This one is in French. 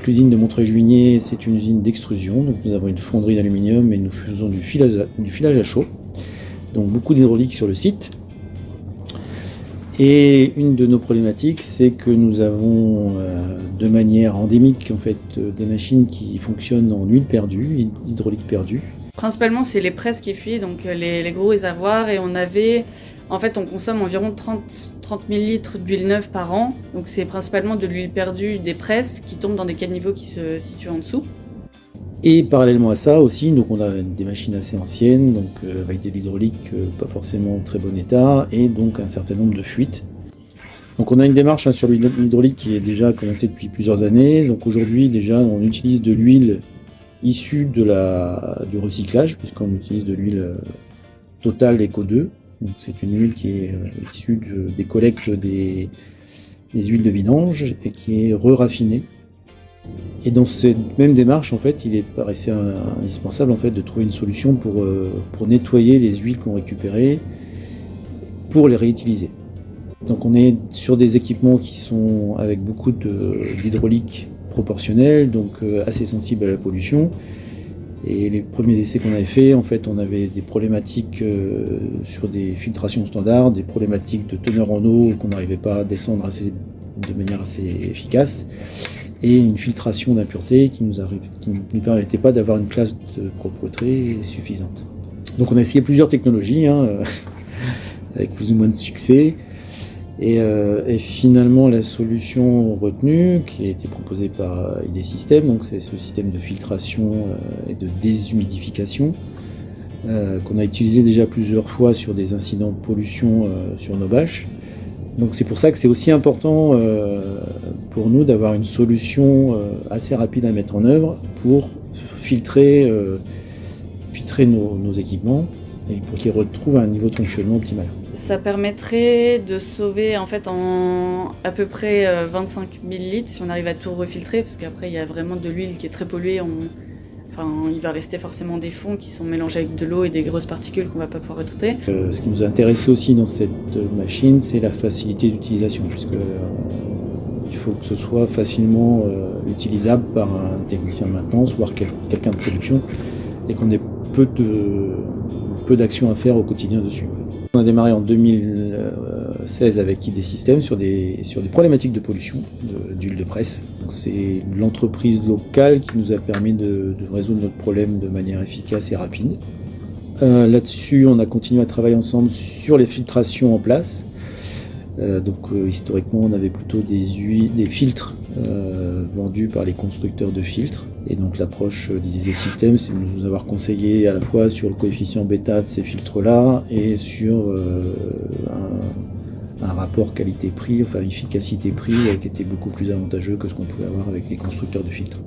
Donc l'usine de Montreuil-Juigné, c'est une usine d'extrusion. Donc nous avons une fonderie d'aluminium et nous faisons du filage à chaud. Donc beaucoup d'hydraulique sur le site. Et une de nos problématiques, c'est que nous avons de manière endémique en fait, des machines qui fonctionnent en huile perdue, hydraulique perdue. Principalement, c'est les presses qui fuient, donc les gros réservoirs. Et on consomme environ 30 000 litres d'huile neuve par an. Donc c'est principalement de l'huile perdue des presses qui tombe dans des caniveaux qui se situent en dessous. Et parallèlement à ça aussi, donc on a des machines assez anciennes, donc avec de l'hydraulique pas forcément en très bon état, et donc un certain nombre de fuites. Donc on a une démarche sur l'hydraulique qui est déjà commencée depuis plusieurs années. Donc aujourd'hui déjà on utilise de l'huile issue du recyclage, puisqu'on utilise de l'huile Total Eco 2. Donc c'est une huile qui est issue des collectes des huiles de vidange et qui est re-raffinée. Et dans cette même démarche, en fait, il paraissait indispensable en fait, de trouver une solution pour nettoyer les huiles qu'on récupérait pour les réutiliser. Donc on est sur des équipements qui sont avec beaucoup d'hydraulique proportionnelle, donc assez sensibles à la pollution. Et les premiers essais qu'on avait faits, en fait, on avait des problématiques sur des filtrations standards, des problématiques de teneur en eau qu'on n'arrivait pas à descendre de manière assez efficace, et une filtration d'impuretés qui ne permettait pas d'avoir une classe de propreté suffisante. Donc on a essayé plusieurs technologies, avec plus ou moins de succès. Et finalement, la solution retenue, qui a été proposée par ID System, donc c'est ce système de filtration et de déshumidification, qu'on a utilisé déjà plusieurs fois sur des incidents de pollution sur nos bâches. Donc c'est pour ça que c'est aussi important pour nous d'avoir une solution assez rapide à mettre en œuvre pour filtrer nos équipements et pour qu'ils retrouvent un niveau de fonctionnement optimal. Ça permettrait de sauver en fait en à peu près 25 000 litres si on arrive à tout refiltrer, parce qu'après il y a vraiment de l'huile qui est très polluée. Il va rester forcément des fonds qui sont mélangés avec de l'eau et des grosses particules qu'on ne va pas pouvoir retraiter. Ce qui nous a intéressé aussi dans cette machine, c'est la facilité d'utilisation, puisque il faut que ce soit facilement utilisable par un technicien de maintenance, voire quelqu'un de production, et qu'on ait peu d'actions à faire au quotidien dessus. On a démarré en 2016 avec ID System sur des problématiques de pollution d'huile de presse. C'est l'entreprise locale qui nous a permis de résoudre notre problème de manière efficace et rapide. Là-dessus, on a continué à travailler ensemble sur les filtrations en place. Historiquement, on avait plutôt des filtres vendus par les constructeurs de filtres. Et donc l'approche d'ID System, c'est de nous avoir conseillé à la fois sur le coefficient bêta de ces filtres-là et sur un rapport qualité-prix, enfin efficacité-prix, qui était beaucoup plus avantageux que ce qu'on pouvait avoir avec les constructeurs de filtres.